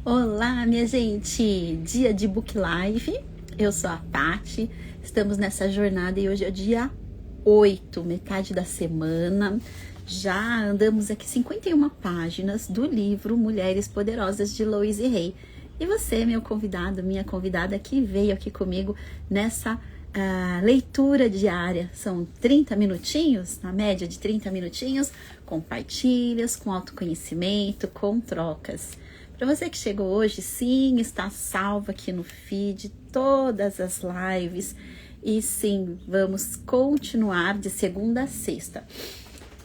Olá, minha gente! Dia de Book Live, eu sou a Paty, estamos nessa jornada e hoje é dia 8, metade da semana. Já andamos aqui 51 páginas do livro Mulheres Poderosas de Louise Hay. E você, meu convidado, minha convidada que veio aqui comigo nessa leitura diária. São 30 minutinhos, na média de 30 minutinhos, com partilhas, com autoconhecimento, com trocas. Para você que chegou hoje, sim, está salvo aqui no feed todas as lives. E sim, vamos continuar de segunda a sexta.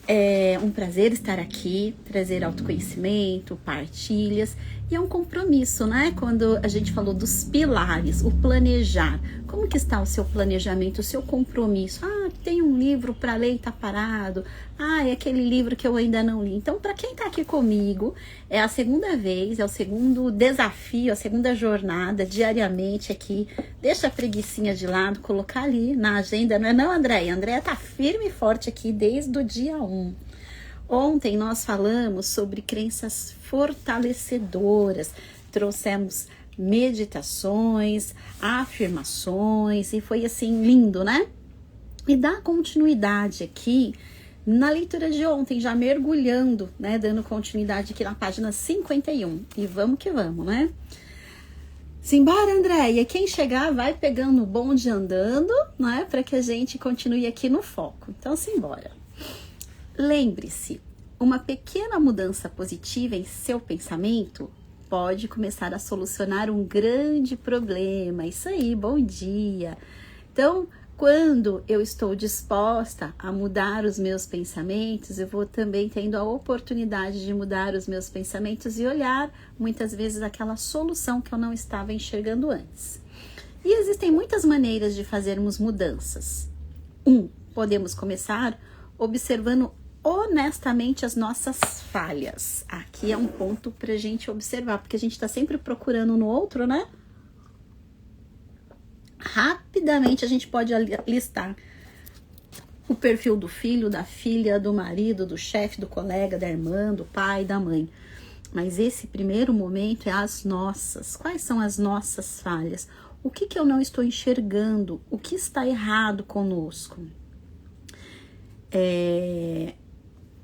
É um prazer estar aqui, trazer autoconhecimento, partilhas. E é um compromisso, né? Quando a gente falou dos pilares, o planejar. Como que está o seu planejamento, o seu compromisso? Tem um livro para ler e tá parado. É aquele livro que eu ainda não li. Então, para quem tá aqui comigo, é a segunda vez, é o segundo desafio, a segunda jornada, diariamente aqui. Deixa a preguicinha de lado, colocar ali na agenda. Não é não, Andréia? A Andréia tá firme e forte aqui desde o dia 1. Ontem nós falamos sobre crenças fortalecedoras, trouxemos meditações, afirmações e foi assim lindo, né? E dá continuidade aqui na leitura de ontem, já mergulhando, né? Dando continuidade aqui na página 51. E vamos que vamos, né? Simbora, Andréia! Quem chegar vai pegando o bonde andando, né? Para que a gente continue aqui no foco. Então, simbora! Lembre-se, uma pequena mudança positiva em seu pensamento pode começar a solucionar um grande problema. Isso aí, bom dia! Então, quando eu estou disposta a mudar os meus pensamentos, eu vou também tendo a oportunidade de mudar os meus pensamentos e olhar, muitas vezes, aquela solução que eu não estava enxergando antes. E existem muitas maneiras de fazermos mudanças. Podemos começar observando honestamente as nossas falhas. Aqui é um ponto pra gente observar, porque a gente tá sempre procurando no outro, né? Rapidamente a gente pode listar o perfil do filho, da filha, do marido, do chefe, do colega, da irmã, do pai, da mãe. Mas esse primeiro momento é as nossas. Quais são as nossas falhas? O que eu não estou enxergando? O que está errado conosco?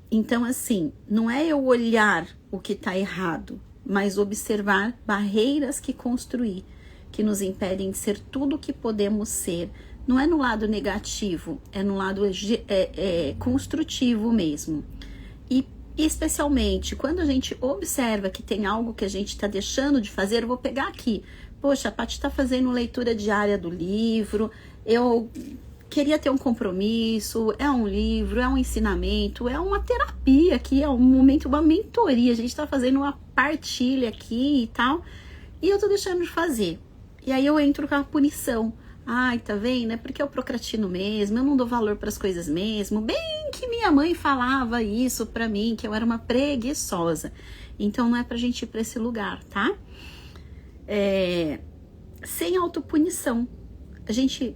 Então, assim, não é eu olhar o que está errado, mas observar barreiras que construí, que nos impedem de ser tudo o que podemos ser. Não é no lado negativo, é no lado construtivo mesmo. E especialmente, quando a gente observa que tem algo que a gente está deixando de fazer, eu vou pegar aqui. Poxa, a Paty está fazendo leitura diária do livro, eu queria ter um compromisso, é um livro, é um ensinamento, é uma terapia aqui, é um momento, uma mentoria, a gente tá fazendo uma partilha aqui e tal, e eu tô deixando de fazer. E aí eu entro com a punição. Tá vendo? É porque eu procrastino mesmo, eu não dou valor para as coisas mesmo. Bem que minha mãe falava isso pra mim, que eu era uma preguiçosa. Então não é pra gente ir pra esse lugar, tá? Sem autopunição. A gente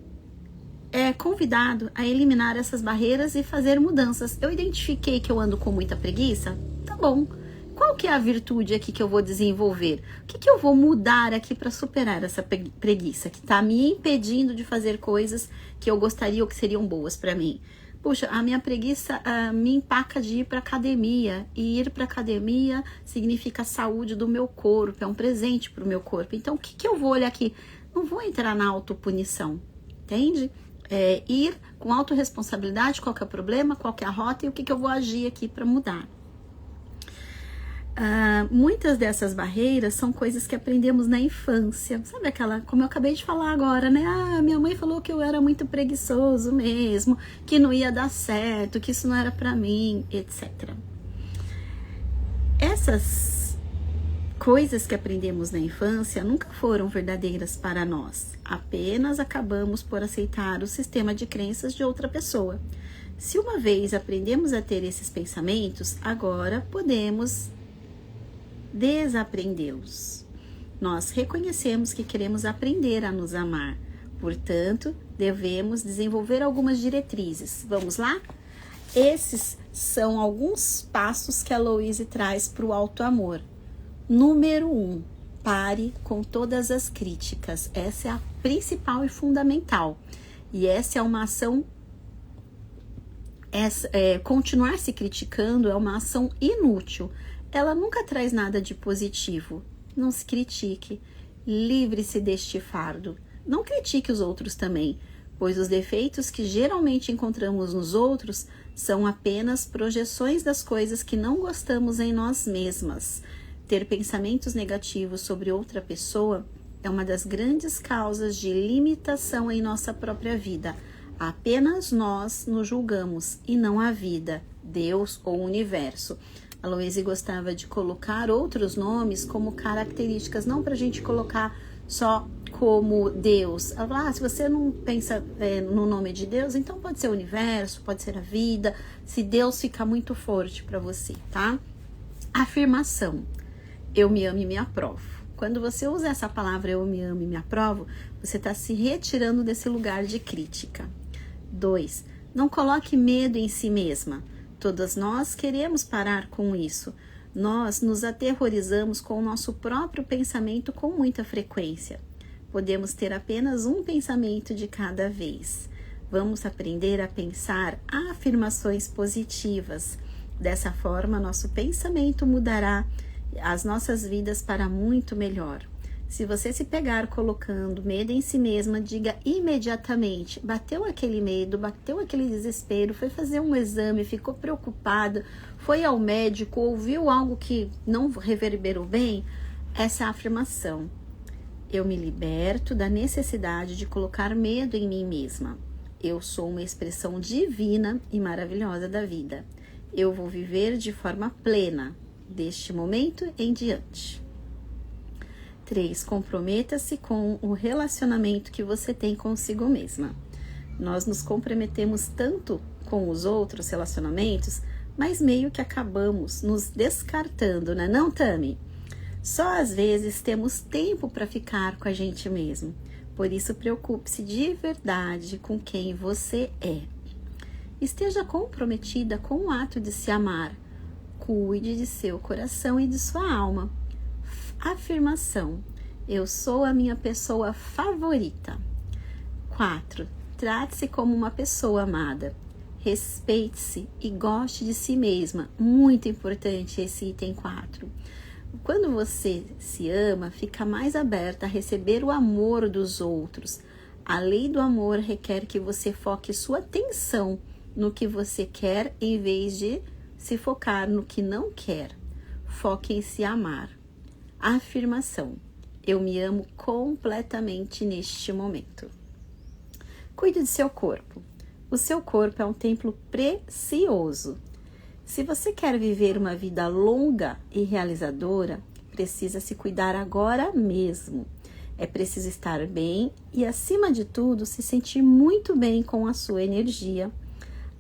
é convidado a eliminar essas barreiras e fazer mudanças. Eu identifiquei que eu ando com muita preguiça? Tá bom. Qual que é a virtude aqui que eu vou desenvolver? O que eu vou mudar aqui para superar essa preguiça que tá me impedindo de fazer coisas que eu gostaria ou que seriam boas para mim? Puxa, a minha preguiça me empaca de ir para academia. E ir para academia significa a saúde do meu corpo, é um presente para o meu corpo. Então, o que eu vou olhar aqui? Não vou entrar na autopunição, entende? Ir com autorresponsabilidade, qual que é o problema, qual que é a rota e o que eu vou agir aqui para mudar. Muitas dessas barreiras são coisas que aprendemos na infância. Sabe aquela, como eu acabei de falar agora, né? Minha mãe falou que eu era muito preguiçoso mesmo, que não ia dar certo, que isso não era para mim, etc. Essas coisas que aprendemos na infância nunca foram verdadeiras para nós. Apenas acabamos por aceitar o sistema de crenças de outra pessoa. Se uma vez aprendemos a ter esses pensamentos, agora podemos desaprendê-los. Nós reconhecemos que queremos aprender a nos amar. Portanto, devemos desenvolver algumas diretrizes. Vamos lá? Esses são alguns passos que a Louise traz para o autoamor. Número 1, Pare com todas as críticas. Essa é a principal e fundamental. E essa é uma ação, continuar se criticando é uma ação inútil. Ela nunca traz nada de positivo. Não se critique. Livre-se deste fardo. Não critique os outros também, pois os defeitos que geralmente encontramos nos outros são apenas projeções das coisas que não gostamos em nós mesmas. Ter pensamentos negativos sobre outra pessoa é uma das grandes causas de limitação em nossa própria vida. Apenas nós nos julgamos e não a vida, Deus ou o universo. A Louise gostava de colocar outros nomes como características, não para a gente colocar só como Deus. Ela fala, se você não pensa no nome de Deus, então pode ser o universo, pode ser a vida, se Deus fica muito forte para você, tá? Afirmação. Eu me amo e me aprovo. Quando você usa essa palavra eu me amo e me aprovo, você está se retirando desse lugar de crítica. 2. Não coloque medo em si mesma. Todas nós queremos parar com isso. Nós nos aterrorizamos com o nosso próprio pensamento com muita frequência. Podemos ter apenas um pensamento de cada vez. Vamos aprender a pensar afirmações positivas. Dessa forma, nosso pensamento mudará as nossas vidas para muito melhor. Se você se pegar colocando medo em si mesma, diga imediatamente, bateu aquele medo, bateu aquele desespero, foi fazer um exame, ficou preocupado, foi ao médico, ouviu algo que não reverberou bem, essa é a afirmação. Eu me liberto da necessidade de colocar medo em mim mesma. Eu sou uma expressão divina e maravilhosa da vida. Eu vou viver de forma plena, deste momento em diante. 3. Comprometa-se com o relacionamento que você tem consigo mesma. Nós nos comprometemos tanto com os outros relacionamentos, mas meio que acabamos nos descartando, né? Não, Tami? Só às vezes temos tempo para ficar com a gente mesmo. Por isso, preocupe-se de verdade com quem você é. Esteja comprometida com o ato de se amar. Cuide de seu coração e de sua alma. Afirmação. Eu sou a minha pessoa favorita. 4. Trate-se como uma pessoa amada. Respeite-se e goste de si mesma. Muito importante esse item 4. Quando você se ama, fica mais aberta a receber o amor dos outros. A lei do amor requer que você foque sua atenção no que você quer em vez de se focar no que não quer. Foque em se amar. Afirmação. Eu me amo completamente neste momento. Cuide de seu corpo. O seu corpo é um templo precioso. Se você quer viver uma vida longa e realizadora, precisa se cuidar agora mesmo. É preciso estar bem e, acima de tudo, se sentir muito bem com a sua energia.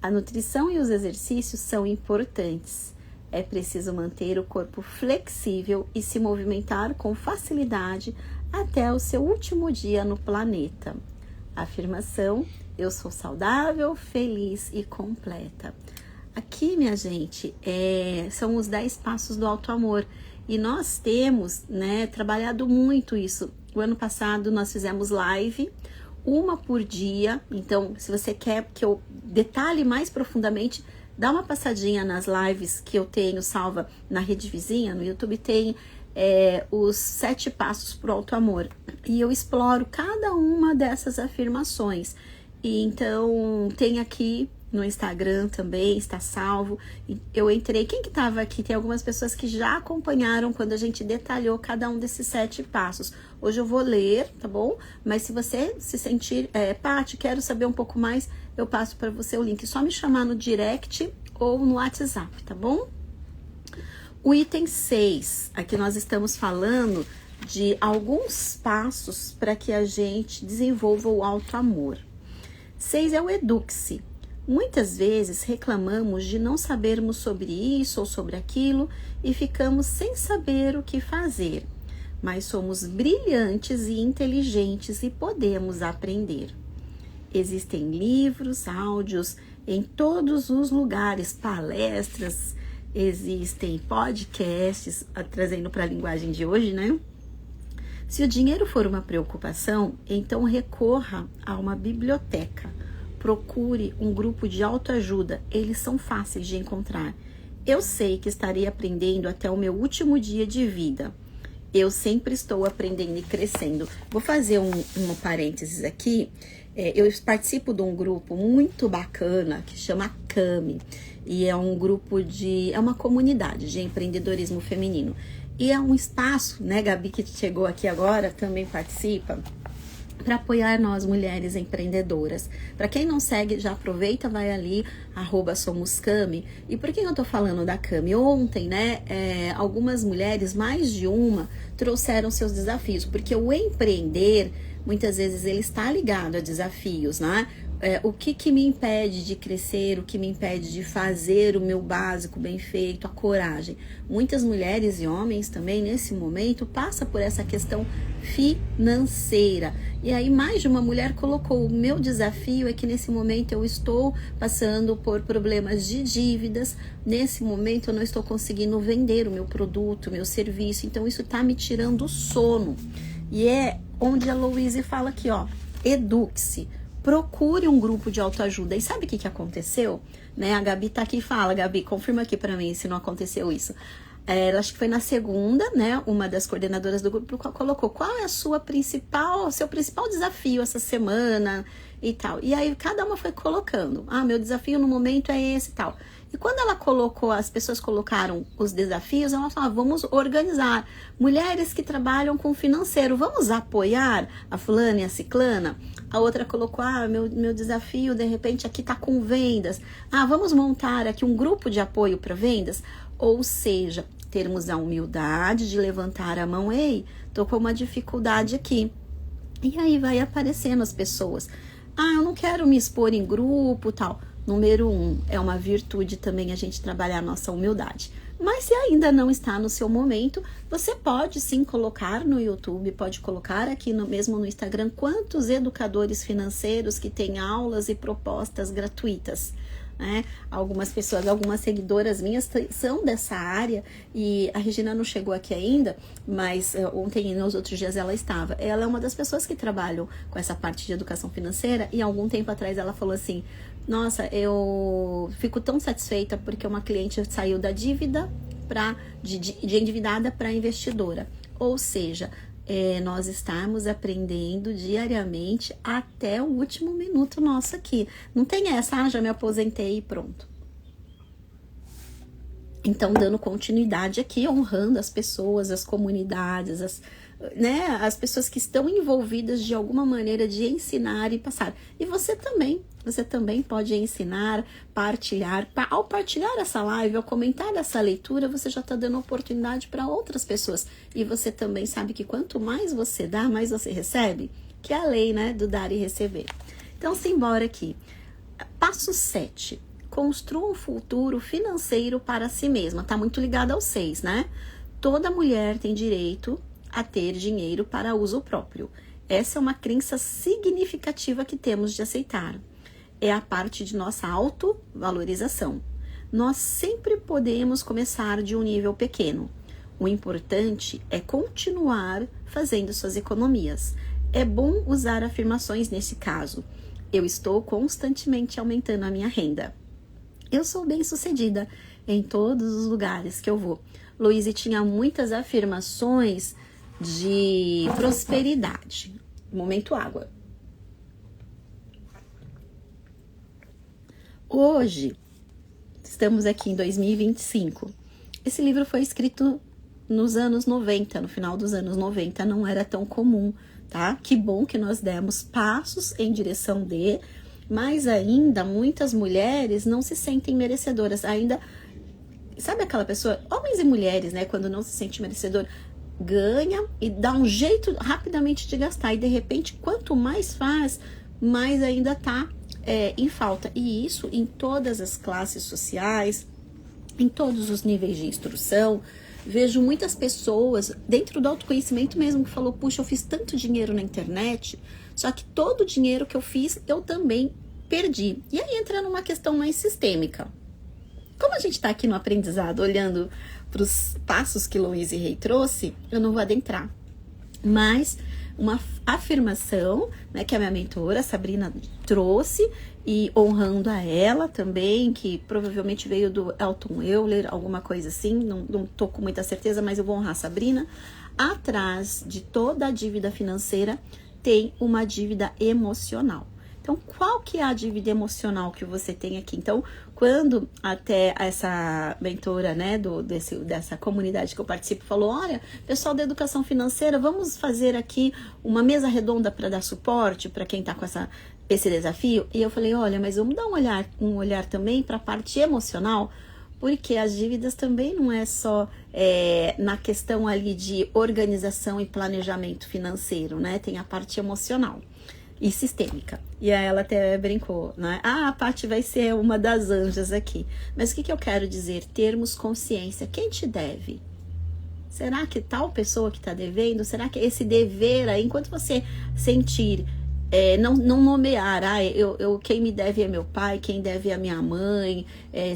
A nutrição e os exercícios são importantes. É preciso manter o corpo flexível e se movimentar com facilidade até o seu último dia no planeta. Afirmação: eu sou saudável, feliz e completa. Aqui, minha gente, são os 10 passos do autoamor. E nós temos, trabalhado muito isso. O ano passado nós fizemos live, uma por dia. Então, se você quer que eu detalhe mais profundamente, dá uma passadinha nas lives que eu tenho salva na Rede Vizinha, no YouTube tem os 7 passos para o autoamor. E eu exploro cada uma dessas afirmações. E então, tem aqui no Instagram também, está salvo. Eu entrei, quem que estava aqui? Tem algumas pessoas que já acompanharam quando a gente detalhou cada um desses 7 passos. Hoje eu vou ler, tá bom? Mas se você se sentir, Paty, quero saber um pouco mais, eu passo para você o link. É só me chamar no direct ou no WhatsApp, tá bom? O item 6, aqui nós estamos falando de alguns passos para que a gente desenvolva o autoamor. 6 é o eduque-se. Muitas vezes reclamamos de não sabermos sobre isso ou sobre aquilo e ficamos sem saber o que fazer. Mas somos brilhantes e inteligentes e podemos aprender. Existem livros, áudios em todos os lugares, palestras, existem podcasts, trazendo para a linguagem de hoje, né? Se o dinheiro for uma preocupação, então recorra a uma biblioteca. Procure um grupo de autoajuda, eles são fáceis de encontrar. Eu sei que estarei aprendendo até o meu último dia de vida. Eu sempre estou aprendendo e crescendo. Vou fazer um parênteses aqui. Eu participo de um grupo muito bacana que chama CAMI. E é um grupo é uma comunidade de empreendedorismo feminino. E é um espaço, né, Gabi, que chegou aqui agora, também participa, para apoiar nós mulheres empreendedoras. Para quem não segue, já aproveita, vai ali, @somoscami. E por que eu tô falando da Cami? Ontem, né, algumas mulheres, mais de uma, trouxeram seus desafios, porque o empreender, muitas vezes, ele está ligado a desafios, né? O que me impede de crescer, o que me impede de fazer o meu básico bem feito, a coragem. Muitas mulheres e homens também, nesse momento, passam por essa questão financeira. E aí mais de uma mulher colocou, o meu desafio é que nesse momento eu estou passando por problemas de dívidas, nesse momento eu não estou conseguindo vender o meu produto, o meu serviço, então isso está me tirando o sono. E é onde a Louise fala aqui, ó, eduque-se. Procure um grupo de autoajuda. E sabe o que aconteceu? Né? A Gabi tá aqui e fala, Gabi, confirma aqui pra mim se não aconteceu isso. Acho que foi na segunda, né? Uma das coordenadoras do grupo colocou qual é seu principal desafio essa semana e tal. E aí cada uma foi colocando. Meu desafio no momento é esse e tal. E quando ela colocou, as pessoas colocaram os desafios, ela falou, vamos organizar. Mulheres que trabalham com financeiro, vamos apoiar a fulana e a ciclana? A outra colocou, meu desafio, de repente, aqui tá com vendas. Vamos montar aqui um grupo de apoio para vendas? Ou seja, termos a humildade de levantar a mão, ei, tô com uma dificuldade aqui. E aí vai aparecendo as pessoas. Eu não quero me expor em grupo, tal. Número 1, é uma virtude também a gente trabalhar a nossa humildade. Mas se ainda não está no seu momento, você pode sim colocar no YouTube, pode colocar aqui mesmo no Instagram quantos educadores financeiros que têm aulas e propostas gratuitas. Né? Algumas pessoas, algumas seguidoras minhas são dessa área e a Regina não chegou aqui ainda, mas ontem e nos outros dias ela estava. Ela é uma das pessoas que trabalham com essa parte de educação financeira e algum tempo atrás ela falou assim, nossa, eu fico tão satisfeita porque uma cliente saiu da dívida de endividada para investidora. Ou seja, nós estamos aprendendo diariamente até o último minuto nosso aqui. Não tem essa, já me aposentei e pronto. Então, dando continuidade aqui, honrando as pessoas, as comunidades, as pessoas que estão envolvidas de alguma maneira de ensinar e passar. E você também pode ensinar, partilhar. Ao partilhar essa live, ao comentar essa leitura, você já está dando oportunidade para outras pessoas. E você também sabe que quanto mais você dá, mais você recebe, que é a lei, né, do dar e receber. Então, simbora aqui. Passo 7. Construa um futuro financeiro para si mesma. Tá muito ligado ao 6, né? Toda mulher tem direito a ter dinheiro para uso próprio. Essa é uma crença significativa que temos de aceitar. É a parte de nossa autovalorização. Nós sempre podemos começar de um nível pequeno. O importante é continuar fazendo suas economias. É bom usar afirmações nesse caso. Eu estou constantemente aumentando a minha renda. Eu sou bem-sucedida em todos os lugares que eu vou. Louise tinha muitas afirmações de prosperidade. Momento água. Hoje, estamos aqui em 2025. Esse livro foi escrito nos anos 90, no final dos anos 90, não era tão comum, tá? Que bom que nós demos passos em direção mas ainda muitas mulheres não se sentem merecedoras. Ainda, sabe aquela pessoa, homens e mulheres, né, quando não se sente merecedor, ganha e dá um jeito rapidamente de gastar. E de repente, quanto mais faz, mais ainda tá em falta. E isso em todas as classes sociais, em todos os níveis de instrução. Vejo muitas pessoas, dentro do autoconhecimento mesmo, que falou, puxa, eu fiz tanto dinheiro na internet, só que todo o dinheiro que eu fiz, eu também perdi. E aí entra numa questão mais sistêmica. Como a gente está aqui no aprendizado, olhando para os passos que Louise Hay trouxe, eu não vou adentrar. Mas uma afirmação, né, que a minha mentora, a Sabrina, trouxe, e honrando a ela também, que provavelmente veio do Elton Euler, alguma coisa assim, não tô com muita certeza, mas eu vou honrar a Sabrina. Atrás de toda a dívida financeira tem uma dívida emocional. Então, qual que é a dívida emocional que você tem aqui? Então, quando até essa mentora, né, dessa comunidade que eu participo, falou, olha, pessoal da educação financeira, vamos fazer aqui uma mesa redonda para dar suporte para quem está com esse desafio? E eu falei, olha, mas vamos dar um olhar também para a parte emocional, porque as dívidas também não é só na questão ali de organização e planejamento financeiro, né? Tem a parte emocional e sistêmica. E aí ela até brincou, né? Ah, a Paty vai ser uma das anjas aqui. Mas o que eu quero dizer? Termos consciência. Quem te deve? Será que tal pessoa que está devendo? Será que esse dever aí, enquanto você sentir, não nomear, quem me deve é meu pai, quem deve é a minha mãe,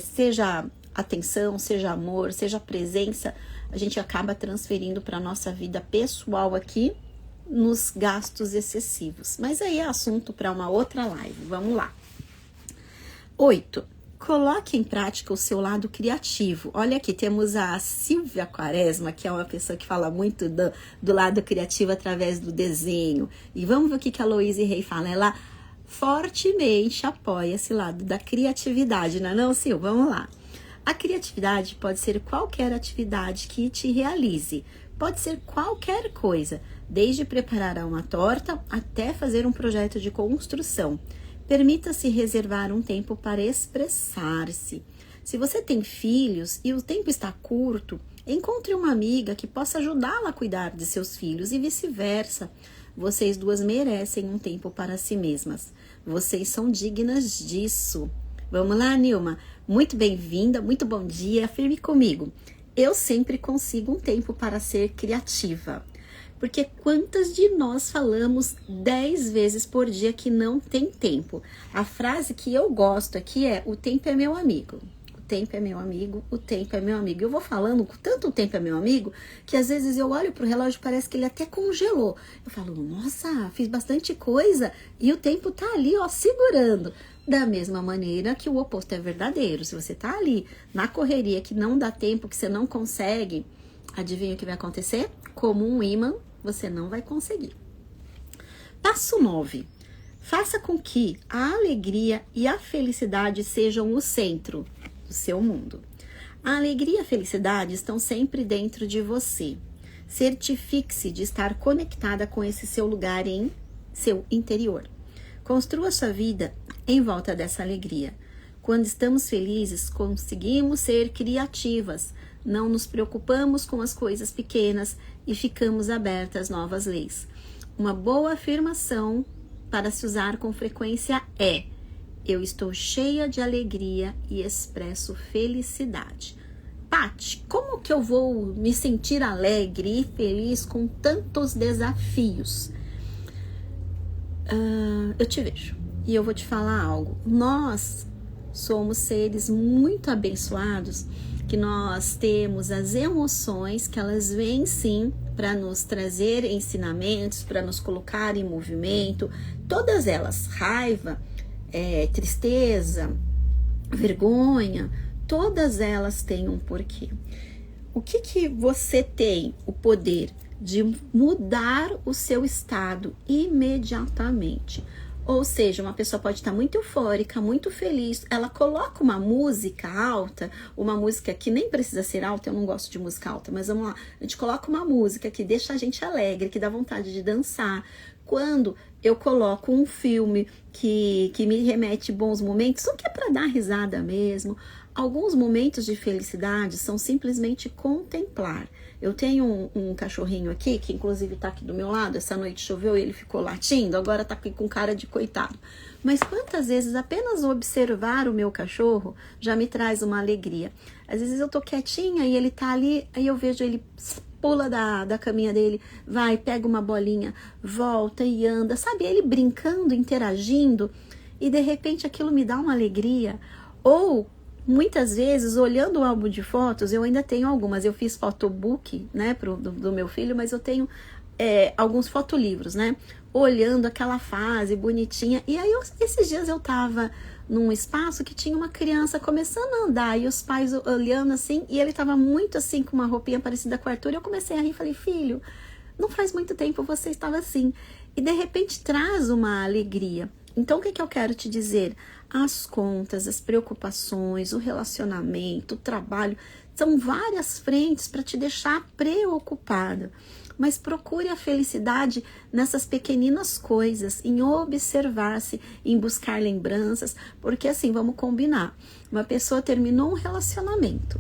seja atenção, seja amor, seja presença, a gente acaba transferindo para a nossa vida pessoal aqui, nos gastos excessivos. Mas aí é assunto para uma outra live. Vamos lá. 8. Coloque em prática o seu lado criativo. Olha aqui, temos a Silvia Quaresma, que é uma pessoa que fala muito do lado criativo através do desenho. E vamos ver o que a Louise Rey fala. Ela fortemente apoia esse lado da criatividade, não é não, Sil? Vamos lá. A criatividade pode ser qualquer atividade que te realize. Pode ser qualquer coisa, desde preparar uma torta até fazer um projeto de construção. Permita-se reservar um tempo para expressar-se. Se você tem filhos e o tempo está curto, encontre uma amiga que possa ajudá-la a cuidar de seus filhos e vice-versa. Vocês duas merecem um tempo para si mesmas. Vocês são dignas disso. Vamos lá, Nilma. Muito bem-vinda, muito bom dia. Afirme comigo. Eu sempre consigo um tempo para ser criativa. Porque quantas de nós falamos 10 vezes por dia que não tem tempo? A frase que eu gosto aqui é: o tempo é meu amigo. O tempo é meu amigo, o tempo é meu amigo. Eu vou falando com tanto o tempo é meu amigo, que às vezes eu olho pro relógio e parece que ele até congelou. Eu falo, nossa, fiz bastante coisa e o tempo tá ali, ó, segurando. Da mesma maneira que o oposto é verdadeiro. Se você tá ali na correria que não dá tempo, que você não consegue, adivinha o que vai acontecer? Como um imã, você não vai conseguir. Passo 9. Faça com que a alegria e a felicidade sejam o centro do seu mundo. A alegria e a felicidade estão sempre dentro de você. Certifique-se de estar conectada com esse seu lugar em seu interior. Construa sua vida em volta dessa alegria. Quando estamos felizes, conseguimos ser criativas. Não nos preocupamos com as coisas pequenas e ficamos abertas às novas leis. Uma boa afirmação para se usar com frequência é: eu estou cheia de alegria e expresso felicidade. Paty, como que eu vou me sentir alegre e feliz com tantos desafios? Eu te vejo e eu vou te falar algo. Nós somos seres muito abençoados, que nós temos as emoções, que elas vêm sim para nos trazer ensinamentos, para nos colocar em movimento, todas elas, raiva, tristeza, vergonha, todas elas têm um porquê. O que você tem o poder de mudar o seu estado imediatamente? Ou seja, uma pessoa pode estar muito eufórica, muito feliz, ela coloca uma música alta, uma música que nem precisa ser alta, eu não gosto de música alta, mas vamos lá, a gente coloca uma música que deixa a gente alegre, que dá vontade de dançar. Quando eu coloco um filme que me remete bons momentos, só que é para dar risada mesmo. Alguns momentos de felicidade são simplesmente contemplar. Eu tenho um cachorrinho aqui, que inclusive tá aqui do meu lado. Essa noite choveu e ele ficou latindo, agora tá aqui com cara de coitado. Mas quantas vezes apenas observar o meu cachorro já me traz uma alegria? Às vezes eu tô quietinha e ele tá ali, aí eu vejo ele pula da caminha dele, vai, pega uma bolinha, volta e anda, sabe? Ele brincando, interagindo, e de repente aquilo me dá uma alegria. Ou muitas vezes, olhando o álbum de fotos, eu ainda tenho algumas. Eu fiz photobook, né, do meu filho, mas eu tenho alguns fotolivros, né? Olhando aquela fase bonitinha. E aí, esses dias eu tava num espaço que tinha uma criança começando a andar e os pais olhando assim, e ele tava muito assim, com uma roupinha parecida com o Arthur, e eu comecei a rir e falei, filho, não faz muito tempo você estava assim. E de repente traz uma alegria. Então, o que eu quero te dizer? As contas, as preocupações, o relacionamento, o trabalho, são várias frentes para te deixar preocupada. Mas procure a felicidade nessas pequeninas coisas, em observar-se, em buscar lembranças, porque assim, vamos combinar, uma pessoa terminou um relacionamento,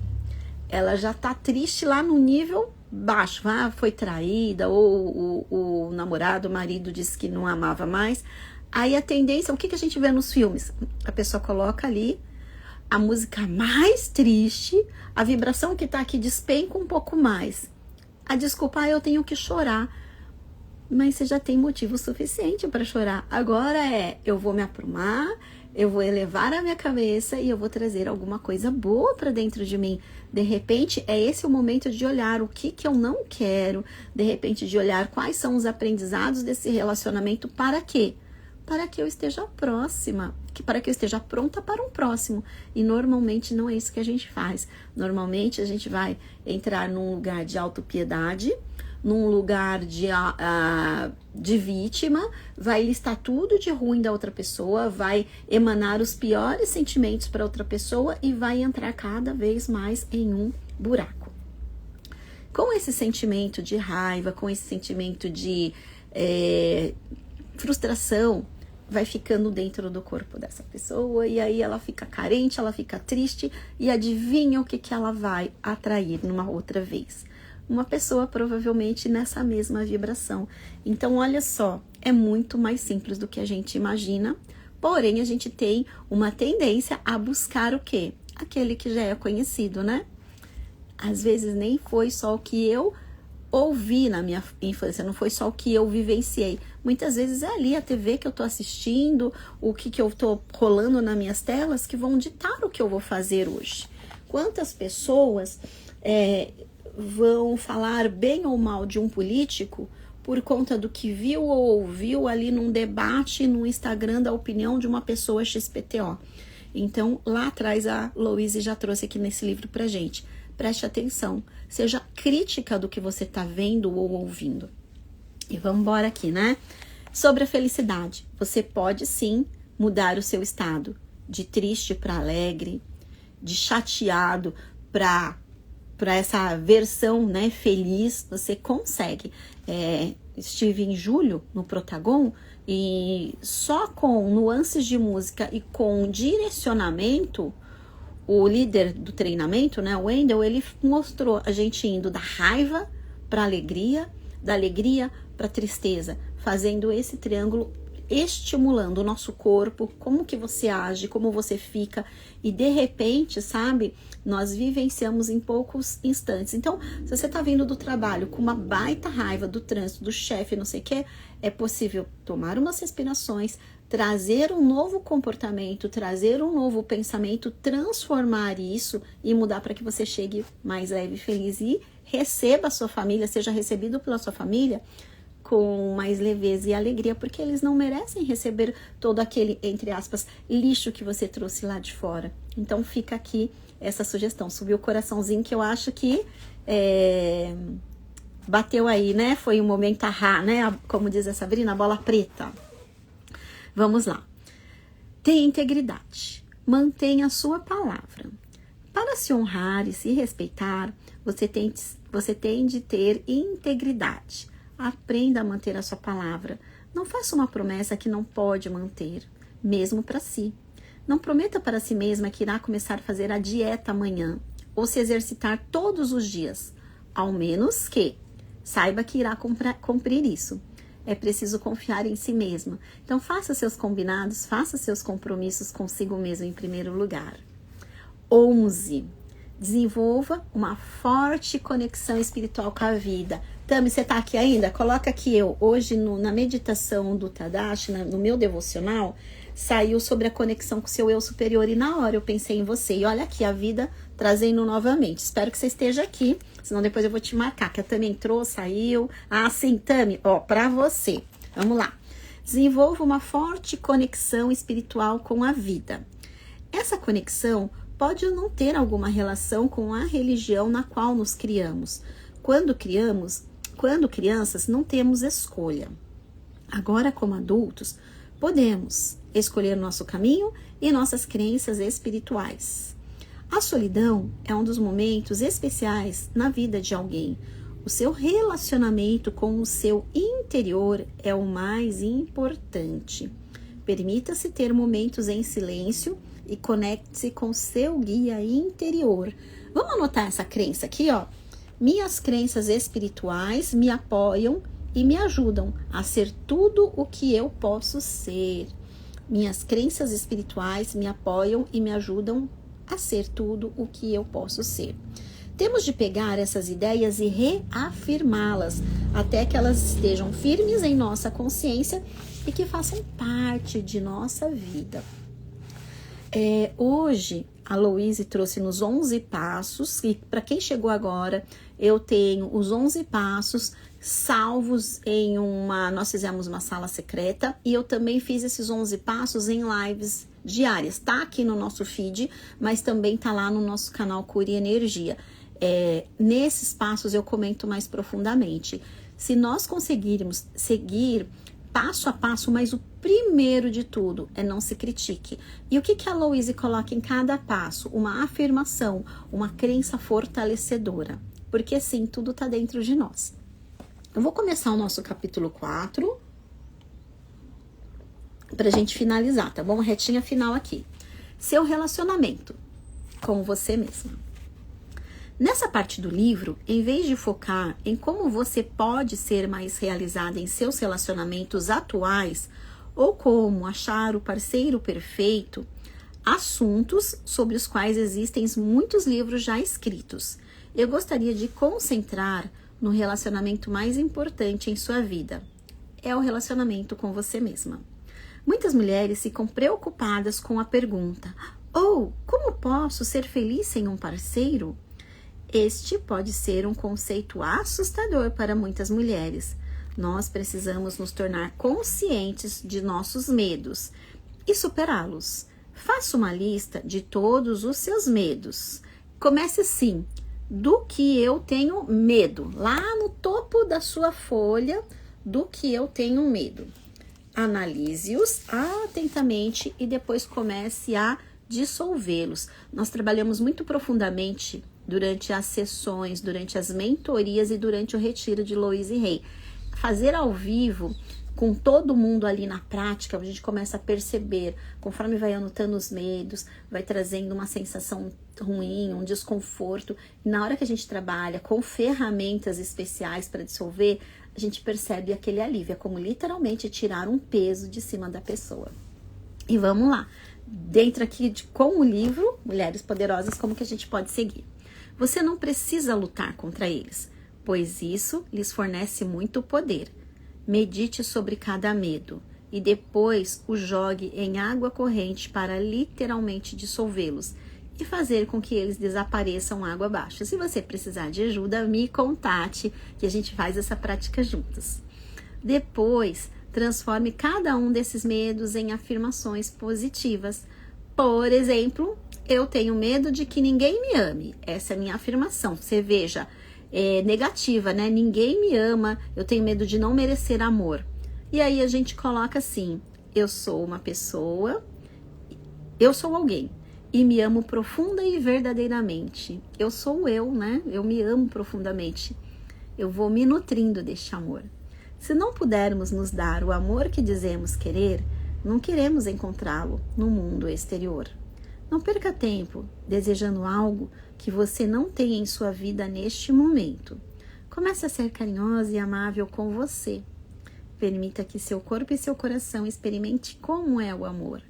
ela já tá triste lá no nível baixo, foi traída, ou o namorado, o marido disse que não amava mais, aí a tendência, o que a gente vê nos filmes? A pessoa coloca ali a música mais triste, a vibração que tá aqui despenca um pouco mais. A desculpa, eu tenho que chorar. Mas você já tem motivo suficiente para chorar. Agora eu vou me aprumar, eu vou elevar a minha cabeça e eu vou trazer alguma coisa boa para dentro de mim. De repente, esse o momento de olhar o que eu não quero. De repente, de olhar quais são os aprendizados desse relacionamento. Para quê? Para que eu esteja próxima, para que eu esteja pronta para um próximo. E normalmente não é isso que a gente faz. Normalmente a gente vai entrar num lugar de autopiedade, num lugar de vítima, vai listar tudo de ruim da outra pessoa, vai emanar os piores sentimentos para outra pessoa e vai entrar cada vez mais em um buraco. Com esse sentimento de raiva, com esse sentimento de frustração, vai ficando dentro do corpo dessa pessoa e aí ela fica carente, ela fica triste e adivinha o que ela vai atrair numa outra vez? Uma pessoa provavelmente nessa mesma vibração. Então, olha só, é muito mais simples do que a gente imagina, porém a gente tem uma tendência a buscar o quê? Aquele que já é conhecido, né? Às vezes nem foi só o que eu ouvi na minha infância, não foi só o que eu vivenciei. Muitas vezes é ali a TV que eu tô assistindo, o que eu tô rolando nas minhas telas, que vão ditar o que eu vou fazer hoje. Quantas pessoas vão falar bem ou mal de um político por conta do que viu ou ouviu ali num debate no Instagram da opinião de uma pessoa XPTO. Então, lá atrás a Louise já trouxe aqui nesse livro pra gente. Preste atenção, seja crítica do que você está vendo ou ouvindo. E vamos embora aqui, né? Sobre a felicidade, você pode sim mudar o seu estado de triste para alegre, de chateado para essa versão, né, feliz. Você consegue. Estive em julho no Protagon e só com nuances de música e com direcionamento, o líder do treinamento, né, o Wendel, ele mostrou a gente indo da raiva para alegria, da alegria para tristeza, fazendo esse triângulo, estimulando o nosso corpo, como que você age, como você fica, e de repente, sabe, nós vivenciamos em poucos instantes. Então, se você tá vindo do trabalho com uma baita raiva do trânsito, do chefe, não sei o que, é possível tomar umas respirações, trazer um novo comportamento, trazer um novo pensamento, transformar isso e mudar para que você chegue mais leve e feliz e receba a sua família, seja recebido pela sua família com mais leveza e alegria, porque eles não merecem receber todo aquele, entre aspas, lixo que você trouxe lá de fora. Então fica aqui essa sugestão, subiu o coraçãozinho que eu acho que bateu aí, né? Foi um momento né? Como diz a Sabrina, a bola preta. Vamos lá. Tenha integridade. Mantenha a sua palavra. Para se honrar e se respeitar, você tem de ter integridade. Aprenda a manter a sua palavra. Não faça uma promessa que não pode manter, mesmo para si. Não prometa para si mesma que irá começar a fazer a dieta amanhã ou se exercitar todos os dias, ao menos que saiba que irá cumprir isso. É preciso confiar em si mesma. Então, faça seus combinados, faça seus compromissos consigo mesmo em primeiro lugar. 11. Desenvolva uma forte conexão espiritual com a vida. Tami, você tá aqui ainda? Coloca aqui hoje na meditação do Tadashi, no meu devocional, saiu sobre a conexão com o seu eu superior e na hora eu pensei em você. E olha aqui a vida trazendo novamente. Espero que você esteja aqui. Senão depois eu vou te marcar, que a Tami entrou, saiu. Ah, sim, Tami, ó, pra você. Vamos lá. Desenvolva uma forte conexão espiritual com a vida. Essa conexão pode ou não ter alguma relação com a religião na qual nos criamos. Quando crianças, não temos escolha. Agora, como adultos, podemos escolher nosso caminho e nossas crenças espirituais. A solidão é um dos momentos especiais na vida de alguém. O seu relacionamento com o seu interior é o mais importante. Permita-se ter momentos em silêncio e conecte-se com seu guia interior. Vamos anotar essa crença aqui, ó. Minhas crenças espirituais me apoiam e me ajudam a ser tudo o que eu posso ser. Minhas crenças espirituais me apoiam e me ajudam a ser tudo o que eu posso ser. Temos de pegar essas ideias e reafirmá-las até que elas estejam firmes em nossa consciência e que façam parte de nossa vida. Hoje, a Louise trouxe nos 11 passos, e para quem chegou agora, eu tenho os 11 passos salvos em nós fizemos uma sala secreta, e eu também fiz esses 11 passos em lives diárias. Tá aqui no nosso feed, mas também tá lá no nosso canal Cura e Energia. Nesses passos eu comento mais profundamente. Se nós conseguirmos seguir passo a passo, mas o primeiro de tudo é não se critique. E o que a Louise coloca em cada passo? Uma afirmação, uma crença fortalecedora. Porque sim, tudo está dentro de nós. Eu vou começar o nosso capítulo 4 para a gente finalizar, tá bom? Retinha final aqui. Seu relacionamento com você mesma. Nessa parte do livro, em vez de focar em como você pode ser mais realizada em seus relacionamentos atuais ou como achar o parceiro perfeito, assuntos sobre os quais existem muitos livros já escritos. Eu gostaria de concentrar no relacionamento mais importante em sua vida. É o relacionamento com você mesma. Muitas mulheres ficam preocupadas com a pergunta: como posso ser feliz sem um parceiro? Este pode ser um conceito assustador para muitas mulheres. Nós precisamos nos tornar conscientes de nossos medos e superá-los. Faça uma lista de todos os seus medos. Comece assim: do que eu tenho medo. Lá no topo da sua folha, do que eu tenho medo. Analise-os atentamente e depois comece a dissolvê-los. Nós trabalhamos muito profundamente durante as sessões, durante as mentorias e durante o retiro de Louise Hay. Fazer ao vivo, com todo mundo ali na prática, a gente começa a perceber, conforme vai anotando os medos, vai trazendo uma sensação ruim, um desconforto. E na hora que a gente trabalha com ferramentas especiais para dissolver, a gente percebe aquele alívio. É como literalmente tirar um peso de cima da pessoa. E vamos lá. Dentro aqui com o livro, Mulheres Poderosas, como que a gente pode seguir? Você não precisa lutar contra eles, pois isso lhes fornece muito poder. Medite sobre cada medo e depois o jogue em água corrente para literalmente dissolvê-los e fazer com que eles desapareçam água abaixo. Se você precisar de ajuda, me contate que a gente faz essa prática juntos. Depois, transforme cada um desses medos em afirmações positivas. Por exemplo, eu tenho medo de que ninguém me ame. Essa é a minha afirmação. Você veja, é negativa, né? Ninguém me ama, eu tenho medo de não merecer amor. E aí a gente coloca assim: eu sou uma pessoa, eu sou alguém e me amo profunda e verdadeiramente. Eu sou eu, né? Eu me amo profundamente. Eu vou me nutrindo deste amor. Se não pudermos nos dar o amor que dizemos querer, não queremos encontrá-lo no mundo exterior. Não perca tempo desejando algo que você não tem em sua vida neste momento. Comece a ser carinhosa e amável com você. Permita que seu corpo e seu coração experimente como é o amor.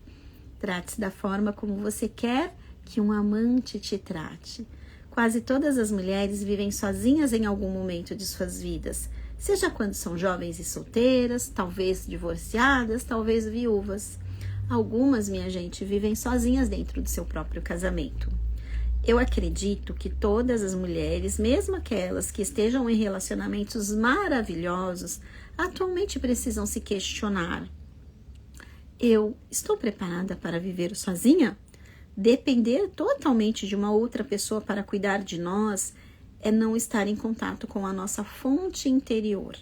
Trate-se da forma como você quer que um amante te trate. Quase todas as mulheres vivem sozinhas em algum momento de suas vidas, seja quando são jovens e solteiras, talvez divorciadas, talvez viúvas. Algumas, minha gente, vivem sozinhas dentro do seu próprio casamento. Eu acredito que todas as mulheres, mesmo aquelas que estejam em relacionamentos maravilhosos, atualmente precisam se questionar: eu estou preparada para viver sozinha? Depender totalmente de uma outra pessoa para cuidar de nós é não estar em contato com a nossa fonte interior.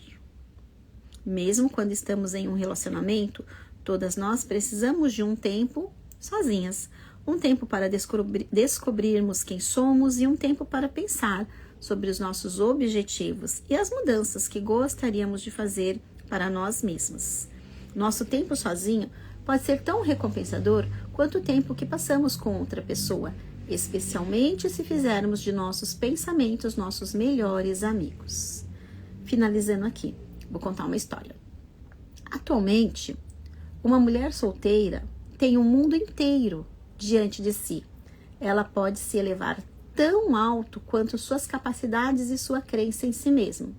Mesmo quando estamos em um relacionamento, todas nós precisamos de um tempo sozinhas. Um tempo para descobrirmos quem somos e um tempo para pensar sobre os nossos objetivos e as mudanças que gostaríamos de fazer para nós mesmas. Nosso tempo sozinho pode ser tão recompensador quanto o tempo que passamos com outra pessoa, especialmente se fizermos de nossos pensamentos nossos melhores amigos. Finalizando aqui, vou contar uma história. Atualmente, uma mulher solteira tem um mundo inteiro diante de si. Ela pode se elevar tão alto quanto suas capacidades e sua crença em si mesma.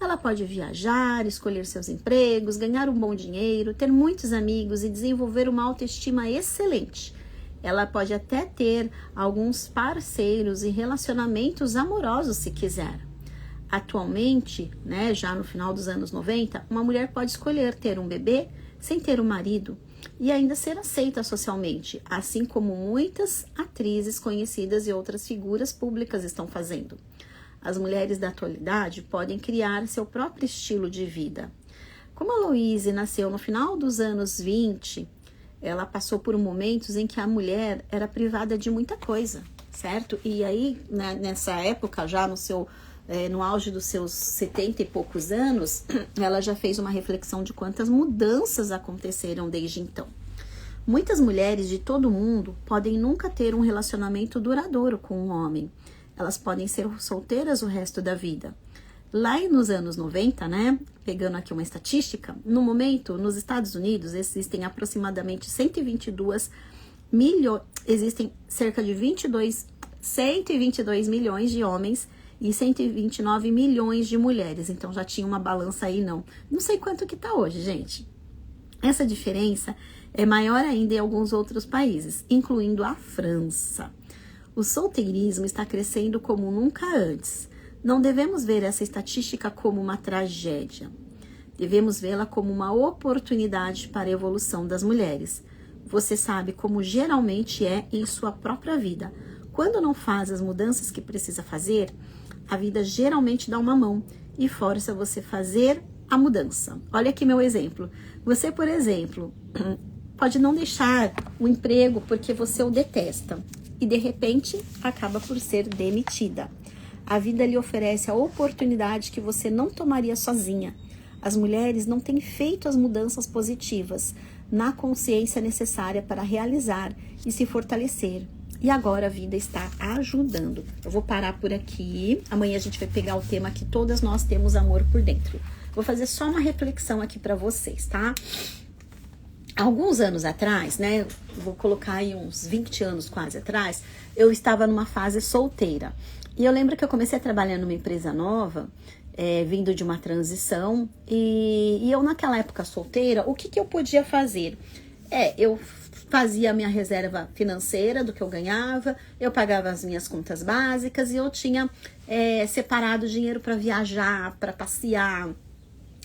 Ela pode viajar, escolher seus empregos, ganhar um bom dinheiro, ter muitos amigos e desenvolver uma autoestima excelente. Ela pode até ter alguns parceiros e relacionamentos amorosos se quiser. Atualmente, já no final dos anos 90, uma mulher pode escolher ter um bebê sem ter um marido e ainda ser aceita socialmente, assim como muitas atrizes conhecidas e outras figuras públicas estão fazendo. As mulheres da atualidade podem criar seu próprio estilo de vida. Como a Louise nasceu no final dos anos 20, ela passou por momentos em que a mulher era privada de muita coisa, certo? E aí, nessa época, já no auge dos seus 70 e poucos anos, ela já fez uma reflexão de quantas mudanças aconteceram desde então. Muitas mulheres de todo o mundo podem nunca ter um relacionamento duradouro com um homem. Elas podem ser solteiras o resto da vida. Lá nos anos 90, pegando aqui uma estatística, no momento, nos Estados Unidos, existem aproximadamente 122 milhões, existem cerca de 122 milhões de homens e 129 milhões de mulheres. Então já tinha uma balança aí, não sei quanto que tá hoje, gente. Essa diferença é maior ainda em alguns outros países, incluindo a França. O solteirismo está crescendo como nunca antes. Não devemos ver essa estatística como uma tragédia. Devemos vê-la como uma oportunidade para a evolução das mulheres. Você sabe como geralmente é em sua própria vida. Quando não faz as mudanças que precisa fazer, a vida geralmente dá uma mão e força você a fazer a mudança. Olha aqui meu exemplo. Você, por exemplo, pode não deixar o emprego porque você o detesta e de repente acaba por ser demitida. A vida lhe oferece a oportunidade que você não tomaria sozinha. As mulheres não têm feito as mudanças positivas na consciência necessária para realizar e se fortalecer. E agora a vida está ajudando. Eu vou parar por aqui. Amanhã a gente vai pegar o tema que todas nós temos amor por dentro. Vou fazer só uma reflexão aqui para vocês, tá? Alguns anos atrás, vou colocar aí uns 20 anos quase atrás, eu estava numa fase solteira. E eu lembro que eu comecei a trabalhar numa empresa nova, vindo de uma transição, e eu naquela época solteira, o que eu podia fazer? Eu fazia a minha reserva financeira do que eu ganhava, eu pagava as minhas contas básicas e eu tinha separado dinheiro para viajar, para passear,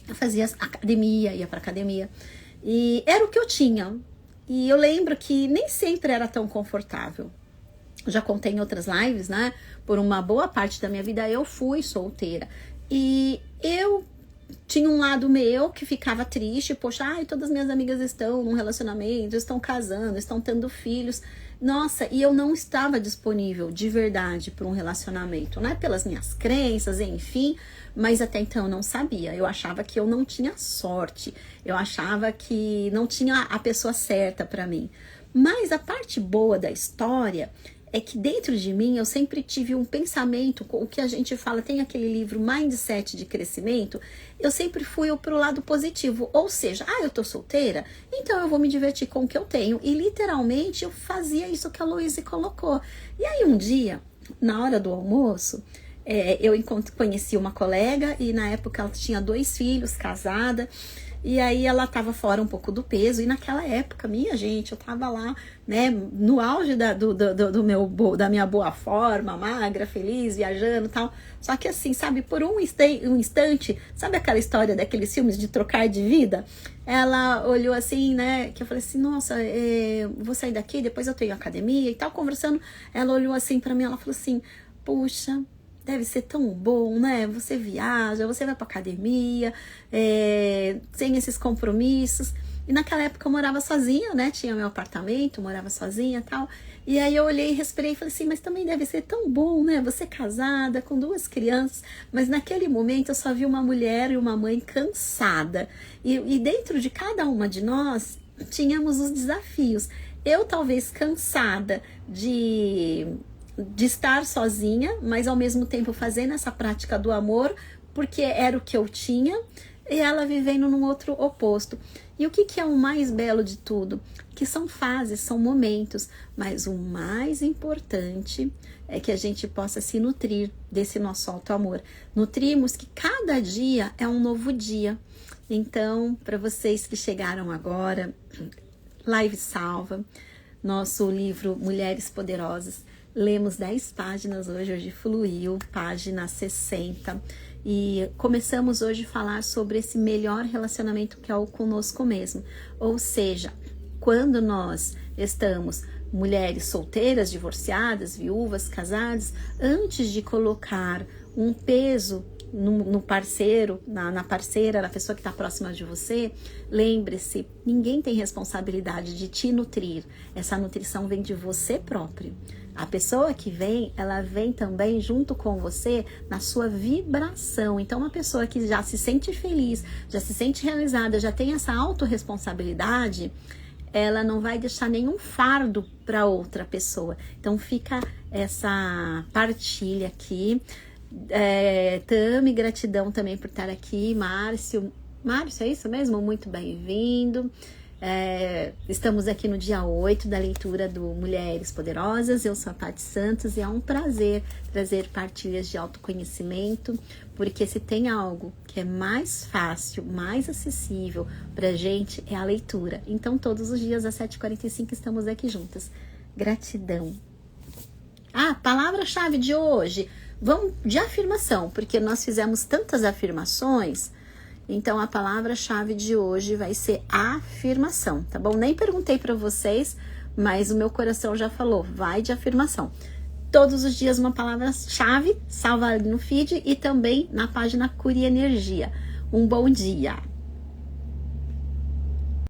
eu fazia academia, ia para academia. E era o que eu tinha. E eu lembro que nem sempre era tão confortável. Eu já contei em outras lives, Por uma boa parte da minha vida eu fui solteira. E eu tinha um lado meu que ficava triste. Poxa, todas as minhas amigas estão num relacionamento, estão casando, estão tendo filhos. Nossa, e eu não estava disponível de verdade para um relacionamento, pelas minhas crenças, enfim. Mas até então eu não sabia, eu achava que eu não tinha sorte, eu achava que não tinha a pessoa certa para mim. Mas a parte boa da história é que dentro de mim eu sempre tive um pensamento, o que a gente fala, tem aquele livro Mindset de Crescimento, eu sempre fui pro lado positivo, ou seja, eu tô solteira, então eu vou me divertir com o que eu tenho, e literalmente eu fazia isso que a Louise colocou. E aí um dia, na hora do almoço, eu conheci uma colega e na época ela tinha 2 filhos, casada, E aí ela tava fora um pouco do peso, e naquela época, minha gente, eu tava lá, né, no auge da minha boa forma, magra, feliz, viajando e tal. Só que assim, sabe, por um instante, sabe aquela história daqueles filmes de trocar de vida? Ela olhou assim, né, que eu falei assim, nossa, vou sair daqui, depois eu tenho academia e tal, conversando. Ela olhou assim pra mim, ela falou assim, puxa, deve ser tão bom, né? Você viaja, você vai pra academia, sem esses compromissos. E naquela época eu morava sozinha, né? Tinha meu apartamento, morava sozinha e tal. E aí eu olhei, respirei e falei assim, mas também deve ser tão bom, né? Você casada, com 2 crianças. Mas naquele momento eu só vi uma mulher e uma mãe cansada. E dentro de cada uma de nós, tínhamos os desafios. Eu talvez cansada de estar sozinha, mas ao mesmo tempo fazendo essa prática do amor, porque era o que eu tinha, e ela vivendo num outro oposto. E o que é o mais belo de tudo? Que são fases, são momentos, mas o mais importante é que a gente possa se nutrir desse nosso alto amor. Nutrimos que cada dia é um novo dia. Então, para vocês que chegaram agora, live salva, nosso livro Mulheres Poderosas. Lemos 10 páginas hoje fluiu, página 60. E começamos hoje a falar sobre esse melhor relacionamento que é o conosco mesmo. Ou seja, quando nós estamos mulheres solteiras, divorciadas, viúvas, casadas, antes de colocar um peso no parceiro, na parceira, na pessoa que está próxima de você, lembre-se, ninguém tem responsabilidade de te nutrir. Essa nutrição vem de você próprio. A pessoa que vem, ela vem também junto com você na sua vibração. Então, uma pessoa que já se sente feliz, já se sente realizada, já tem essa autorresponsabilidade, ela não vai deixar nenhum fardo para outra pessoa. Então, fica essa partilha aqui. Tami, gratidão também por estar aqui. Márcio, é isso mesmo? Muito bem-vindo. Estamos aqui no dia 8 da leitura do Mulheres Poderosas. Eu sou a Paty Santos e é um prazer trazer partilhas de autoconhecimento, porque se tem algo que é mais fácil, mais acessível pra gente, é a leitura. Então todos os dias às 7h45 estamos aqui juntas. Gratidão. Palavra-chave de hoje, vamos de afirmação, porque nós fizemos tantas afirmações. Então, a palavra-chave de hoje vai ser afirmação, tá bom? Nem perguntei para vocês, mas o meu coração já falou, vai de afirmação. Todos os dias uma palavra-chave, salva ali no feed e também na página Cure Energia. Um bom dia!